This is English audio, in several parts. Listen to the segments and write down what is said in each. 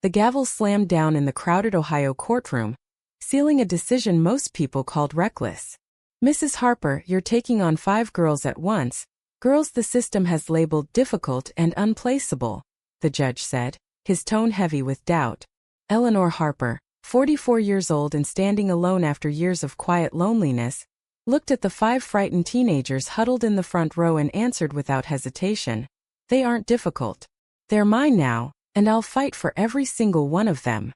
The gavel slammed down in the crowded Ohio courtroom, sealing a decision most people called reckless. Mrs. Harper, you're taking on 5 girls at once, girls the system has labeled difficult and unplaceable, the judge said, his tone heavy with doubt. Eleanor Harper, 44 years old and standing alone after years of quiet loneliness, looked at the 5 frightened teenagers huddled in the front row and answered without hesitation, "They aren't difficult. They're mine now, and I'll fight for every single one of them."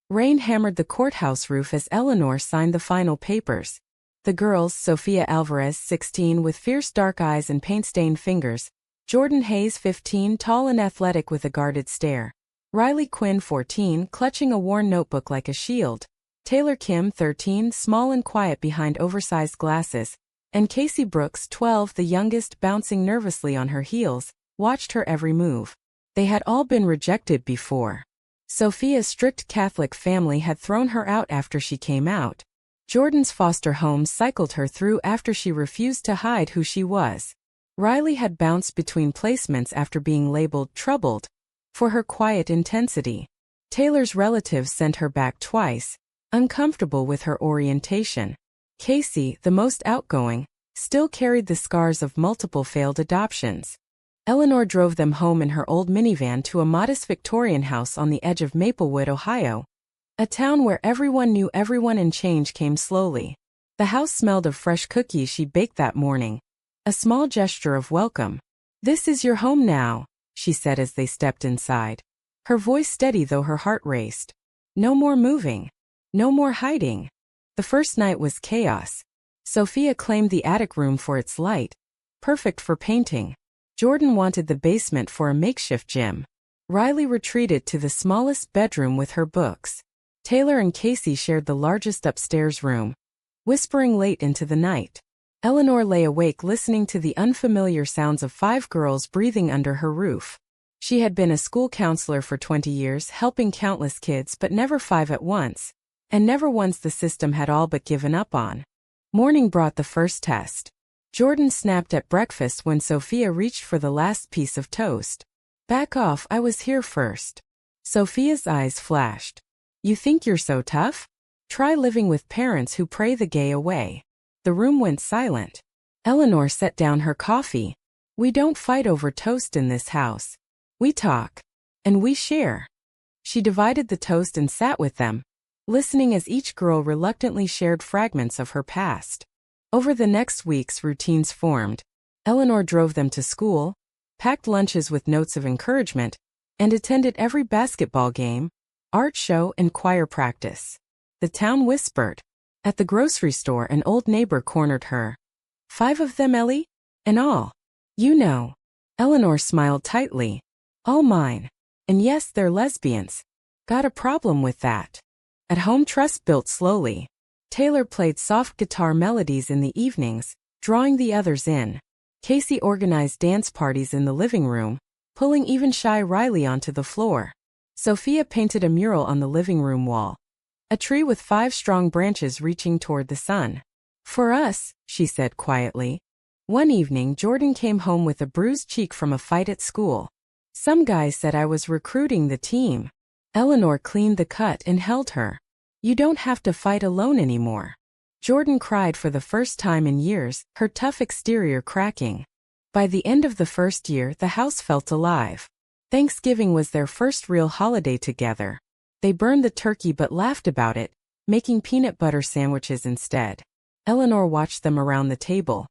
Rain hammered the courthouse roof as Eleanor signed the final papers. The girls, Sophia Alvarez, 16, with fierce dark eyes and paint-stained fingers, Jordan Hayes, 15, tall and athletic with a guarded stare, Riley Quinn, 14, clutching a worn notebook like a shield, Taylor Kim, 13, small and quiet behind oversized glasses, and Casey Brooks, 12, the youngest, bouncing nervously on her heels, watched her every move. They had all been rejected before. Sophia's strict Catholic family had thrown her out after she came out. Jordan's foster home cycled her through after she refused to hide who she was. Riley had bounced between placements after being labeled troubled for her quiet intensity. Taylor's relatives sent her back twice, uncomfortable with her orientation. Casey, the most outgoing, still carried the scars of multiple failed adoptions. Eleanor drove them home in her old minivan to a modest Victorian house on the edge of Maplewood, Ohio, a town where everyone knew everyone and change came slowly. The house smelled of fresh cookies she baked that morning, a small gesture of welcome. "This is your home now," she said as they stepped inside. Her voice steady though her heart raced. No more moving. No more hiding. The first night was chaos. Sophia claimed the attic room for its light, perfect for painting. Jordan wanted the basement for a makeshift gym. Riley retreated to the smallest bedroom with her books. Taylor and Casey shared the largest upstairs room, whispering late into the night. Eleanor lay awake listening to the unfamiliar sounds of 5 girls breathing under her roof. She had been a school counselor for 20 years, helping countless kids but never 5 at once, and never once the system had all but given up on. Morning brought the first test. Jordan snapped at breakfast when Sophia reached for the last piece of toast. "Back off, I was here first." Sophia's eyes flashed. "You think you're so tough? Try living with parents who pray the gay away." The room went silent. Eleanor set down her coffee. "We don't fight over toast in this house. We talk. And we share." She divided the toast and sat with them, listening as each girl reluctantly shared fragments of her past. Over the next weeks, routines formed. Eleanor drove them to school, packed lunches with notes of encouragement, and attended every basketball game, art show, and choir practice. The town whispered. At the grocery store, an old neighbor cornered her. "5 of them, Ellie? And all? You know." Eleanor smiled tightly. "All mine. And yes, they're lesbians. Got a problem with that." At home, trust built slowly. Taylor played soft guitar melodies in the evenings, drawing the others in. Casey organized dance parties in the living room, pulling even shy Riley onto the floor. Sophia painted a mural on the living room wall, a tree with 5 strong branches reaching toward the sun. "For us," she said quietly. One evening, Jordan came home with a bruised cheek from a fight at school. "Some guy said I was recruiting the team." Eleanor cleaned the cut and held her. "You don't have to fight alone anymore." Jordan cried for the first time in years, her tough exterior cracking. By the end of the first year, the house felt alive. Thanksgiving was their first real holiday together. They burned the turkey but laughed about it, making peanut butter sandwiches instead. Eleanor watched them around the table,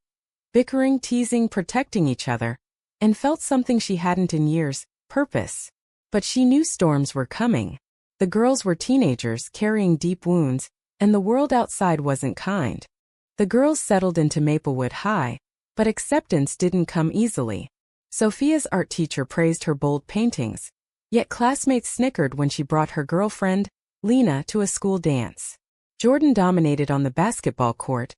bickering, teasing, protecting each other, and felt something she hadn't in years, purpose. But she knew storms were coming. The girls were teenagers carrying deep wounds, and the world outside wasn't kind. The girls settled into Maplewood High, but acceptance didn't come easily. Sophia's art teacher praised her bold paintings, yet classmates snickered when she brought her girlfriend, Lena, to a school dance. Jordan dominated on the basketball court,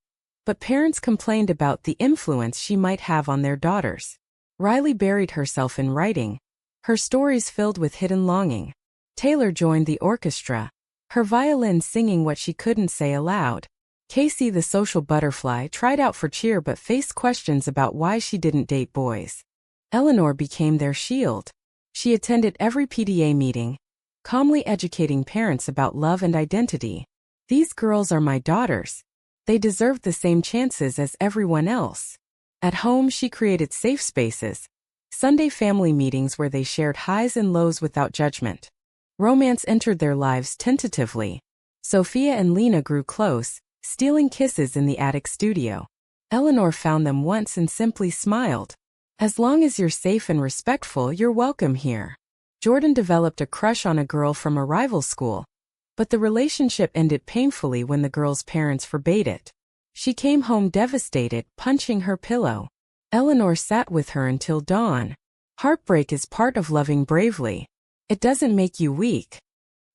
but parents complained about the influence she might have on their daughters. Riley buried herself in writing, her stories filled with hidden longing. Taylor joined the orchestra, her violin singing what she couldn't say aloud. Casey, the social butterfly, tried out for cheer but faced questions about why she didn't date boys. Eleanor became their shield. She attended every PTA meeting, calmly educating parents about love and identity. These girls are my daughters. They deserve the same chances as everyone else. At home, she created safe spaces, Sunday family meetings where they shared highs and lows without judgment. Romance entered their lives tentatively. Sophia and Lena grew close, stealing kisses in the attic studio. Eleanor found them once and simply smiled. As long as you're safe and respectful, you're welcome here. Jordan developed a crush on a girl from a rival school, but the relationship ended painfully when the girl's parents forbade it. She came home devastated, punching her pillow. Eleanor sat with her until dawn. Heartbreak is part of loving bravely. It doesn't make you weak.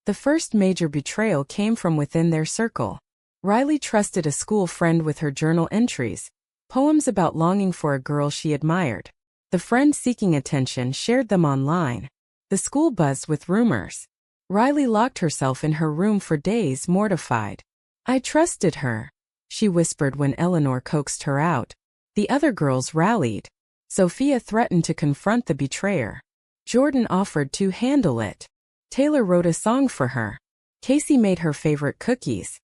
The first major betrayal came from within their circle. Riley trusted a school friend with her journal entries, poems about longing for a girl she admired. The friend seeking attention shared them online. The school buzzed with rumors. Riley locked herself in her room for days, mortified. "I trusted her," she whispered when Eleanor coaxed her out. The other girls rallied. Sophia threatened to confront the betrayer. Jordan offered to handle it. Taylor wrote a song for her. Casey made her favorite cookies.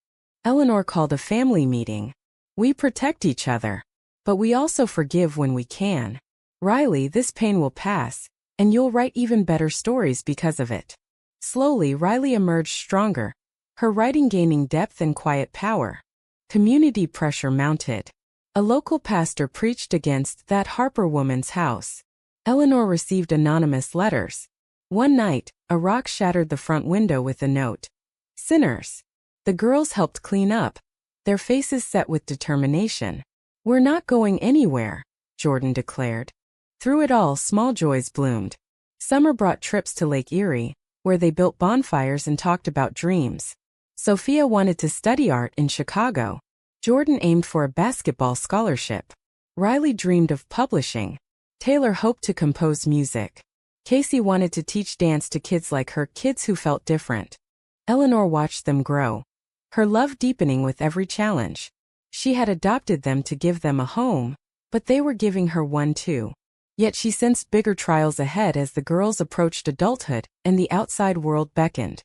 Eleanor called a family meeting. "We protect each other, but we also forgive when we can. Riley, this pain will pass, and you'll write even better stories because of it." Slowly, Riley emerged stronger, her writing gaining depth and quiet power. Community pressure mounted. A local pastor preached against that Harper woman's house. Eleanor received anonymous letters. One night, a rock shattered the front window with a note. "Sinners." The girls helped clean up, their faces set with determination. "We're not going anywhere," Jordan declared. Through it all, small joys bloomed. Summer brought trips to Lake Erie, where they built bonfires and talked about dreams. Sophia wanted to study art in Chicago. Jordan aimed for a basketball scholarship. Riley dreamed of publishing. Taylor hoped to compose music. Casey wanted to teach dance to kids like her, kids who felt different. Eleanor watched them grow, her love deepening with every challenge. She had adopted them to give them a home, but they were giving her one too. Yet she sensed bigger trials ahead as the girls approached adulthood and the outside world beckoned.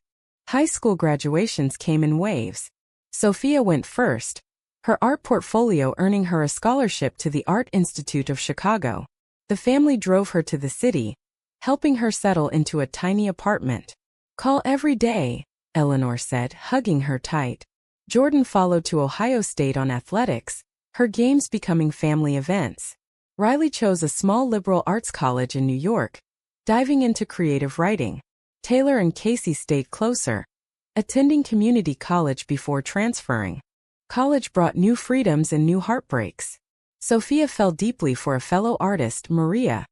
High school graduations came in waves. Sophia went first, her art portfolio earning her a scholarship to the Art Institute of Chicago. The family drove her to the city, helping her settle into a tiny apartment. "Call every day," Eleanor said, hugging her tight. Jordan followed to Ohio State on athletics, her games becoming family events. Riley chose a small liberal arts college in New York, diving into creative writing. Taylor and Casey stayed closer, attending community college before transferring. College brought new freedoms and new heartbreaks. Sophia fell deeply for a fellow artist, Maria.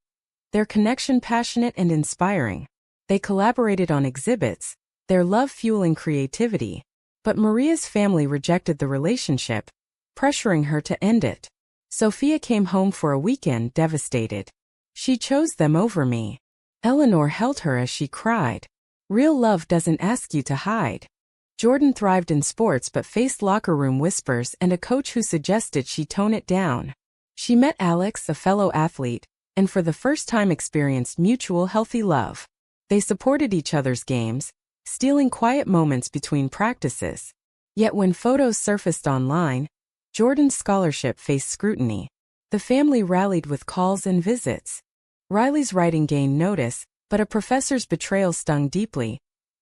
Their connection passionate and inspiring. They collaborated on exhibits, their love fueling creativity. But Maria's family rejected the relationship, pressuring her to end it. Sophia came home for a weekend devastated. "She chose them over me." Eleanor held her as she cried. "Real love doesn't ask you to hide." Jordan thrived in sports but faced locker room whispers and a coach who suggested she tone it down. She met Alex, a fellow athlete, and for the first time experienced mutual healthy love. They supported each other's games, stealing quiet moments between practices. Yet when photos surfaced online, Jordan's scholarship faced scrutiny. The family rallied with calls and visits. Riley's writing gained notice, but a professor's betrayal stung deeply.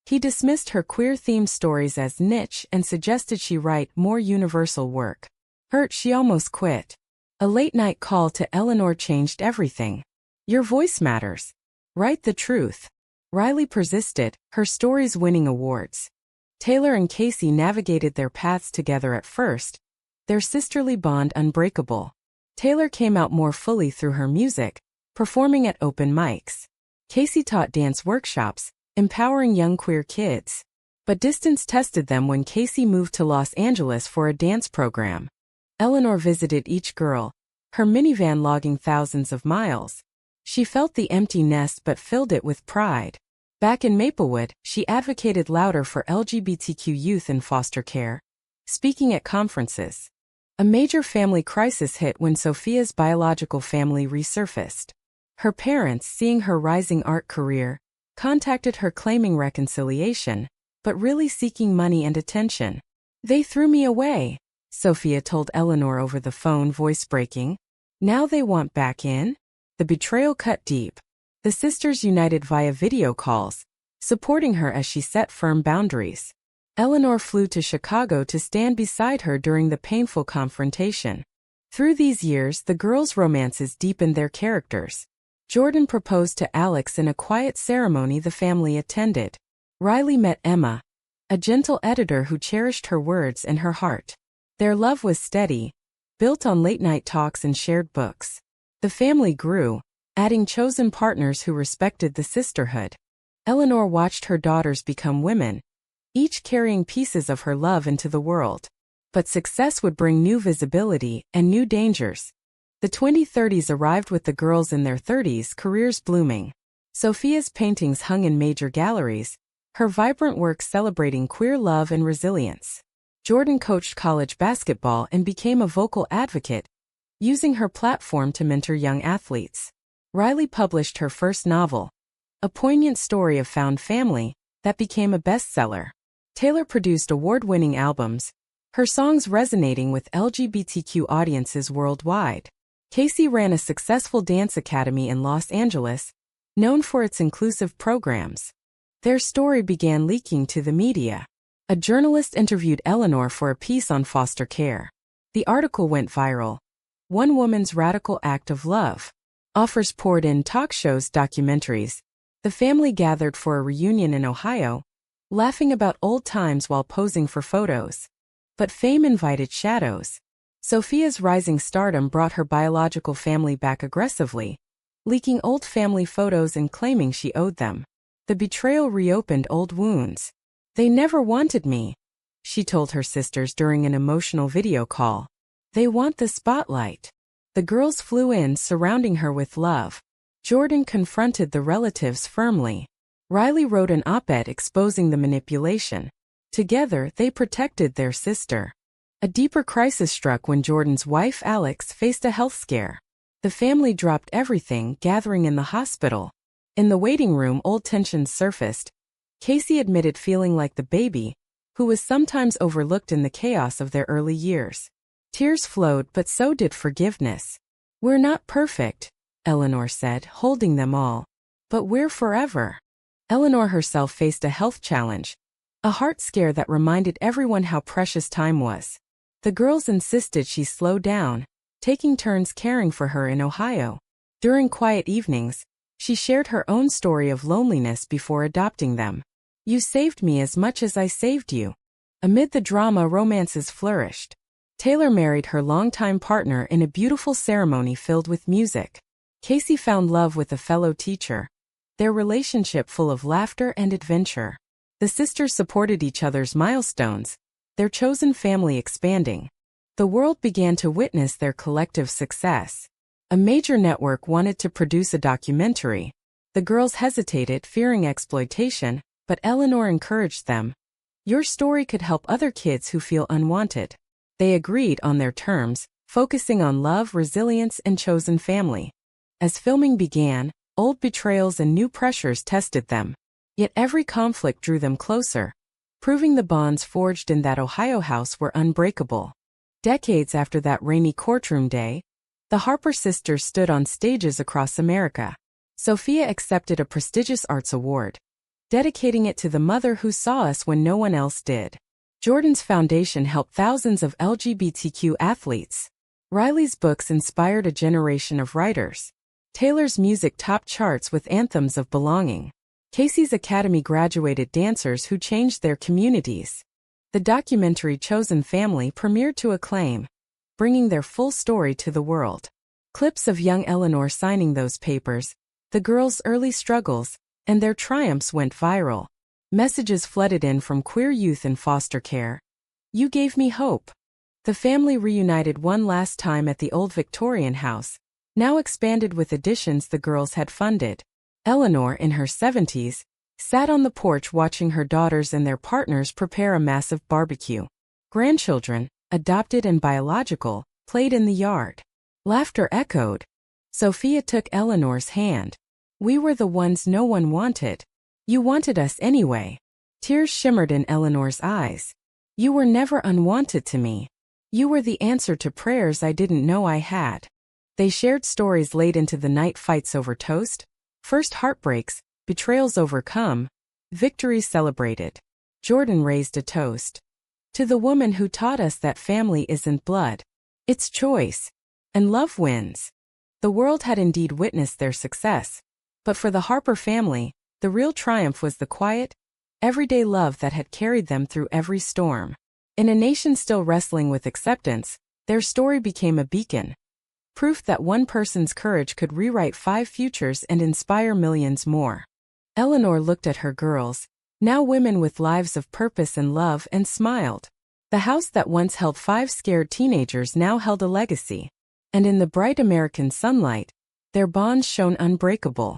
He dismissed her queer-themed stories as niche and suggested she write more universal work. Hurt, she almost quit. A late-night call to Eleanor changed everything. "Your voice matters. Write the truth." Riley persisted, her stories winning awards. Taylor and Casey navigated their paths together at first, their sisterly bond unbreakable. Taylor came out more fully through her music, performing at open mics. Casey taught dance workshops, empowering young queer kids. But distance tested them when Casey moved to Los Angeles for a dance program. Eleanor visited each girl, her minivan logging thousands of miles. She felt the empty nest but filled it with pride. Back in Maplewood, she advocated louder for LGBTQ youth in foster care, speaking at conferences. A major family crisis hit when Sophia's biological family resurfaced. Her parents, seeing her rising art career, contacted her claiming reconciliation, but really seeking money and attention. "They threw me away," Sophia told Eleanor over the phone, voice breaking. "Now they want back in?" The betrayal cut deep. The sisters united via video calls, supporting her as she set firm boundaries. Eleanor flew to Chicago to stand beside her during the painful confrontation. Through these years, the girls' romances deepened their characters. Jordan proposed to Alex in a quiet ceremony the family attended. Riley met Emma, a gentle editor who cherished her words and her heart. Their love was steady, built on late-night talks and shared books. The family grew, adding chosen partners who respected the sisterhood. Eleanor watched her daughters become women, each carrying pieces of her love into the world. But success would bring new visibility and new dangers. The 2030s arrived with the girls in their 30s, careers blooming. Sophia's paintings hung in major galleries, her vibrant work celebrating queer love and resilience. Jordan coached college basketball and became a vocal advocate, using her platform to mentor young athletes. Riley published her first novel, a poignant story of found family, that became a bestseller. Taylor produced award-winning albums, her songs resonating with LGBTQ audiences worldwide. Casey ran a successful dance academy in Los Angeles, known for its inclusive programs. Their story began leaking to the media. A journalist interviewed Eleanor for a piece on foster care. The article went viral. One woman's radical act of love. Offers poured in: talk shows, documentaries. The family gathered for a reunion in Ohio, laughing about old times while posing for photos. But fame invited shadows. Sophia's rising stardom brought her biological family back aggressively, leaking old family photos and claiming she owed them. The betrayal reopened old wounds. "They never wanted me," she told her sisters during an emotional video call. "They want the spotlight." The girls flew in, surrounding her with love. Jordan confronted the relatives firmly. Riley wrote an op-ed exposing the manipulation. Together, they protected their sister. A deeper crisis struck when Jordan's wife Alex faced a health scare. The family dropped everything, gathering in the hospital. In the waiting room, old tensions surfaced. Casey admitted feeling like the baby, who was sometimes overlooked in the chaos of their early years. Tears flowed, but so did forgiveness. "We're not perfect," Eleanor said, holding them all. "But we're forever." Eleanor herself faced a health challenge, a heart scare that reminded everyone how precious time was. The girls insisted she slow down, taking turns caring for her in Ohio. During quiet evenings, she shared her own story of loneliness before adopting them. "You saved me as much as I saved you." Amid the drama, romances flourished. Taylor married her longtime partner in a beautiful ceremony filled with music. Casey found love with a fellow teacher, their relationship full of laughter and adventure. The sisters supported each other's milestones, their chosen family expanding. The world began to witness their collective success. A major network wanted to produce a documentary. The girls hesitated, fearing exploitation, but Eleanor encouraged them. "Your story could help other kids who feel unwanted." They agreed on their terms, focusing on love, resilience, and chosen family. As filming began, old betrayals and new pressures tested them. Yet every conflict drew them closer, proving the bonds forged in that Ohio house were unbreakable. Decades after that rainy courtroom day, the Harper sisters stood on stages across America. Sophia accepted a prestigious arts award, dedicating it to the mother who saw us when no one else did. Jordan's foundation helped thousands of LGBTQ athletes. Riley's books inspired a generation of writers. Taylor's music topped charts with anthems of belonging. Casey's academy graduated dancers who changed their communities. The documentary Chosen Family premiered to acclaim, bringing their full story to the world. Clips of young Eleanor signing those papers, the girls' early struggles, and their triumphs went viral. Messages flooded in from queer youth in foster care. "You gave me hope." The family reunited one last time at the old Victorian house, now expanded with additions the girls had funded. Eleanor, in her 70s, sat on the porch watching her daughters and their partners prepare a massive barbecue. Grandchildren, adopted and biological, played in the yard. Laughter echoed. Sophia took Eleanor's hand. "We were the ones no one wanted." You wanted us anyway. Tears shimmered in Eleanor's eyes. You were never unwanted to me. You were the answer to prayers I didn't know I had. They shared stories late into the night, fights over toast, first heartbreaks, betrayals overcome, victories celebrated. Jordan raised a toast. To the woman who taught us that family isn't blood. It's choice. And love wins. The world had indeed witnessed their success. But for the Harper family, the real triumph was the quiet, everyday love that had carried them through every storm. In a nation still wrestling with acceptance, their story became a beacon. Proof that one person's courage could rewrite 5 futures and inspire millions more. Eleanor looked at her girls, now women with lives of purpose and love, and smiled. The house that once held 5 scared teenagers now held a legacy. And in the bright American sunlight, their bonds shone unbreakable.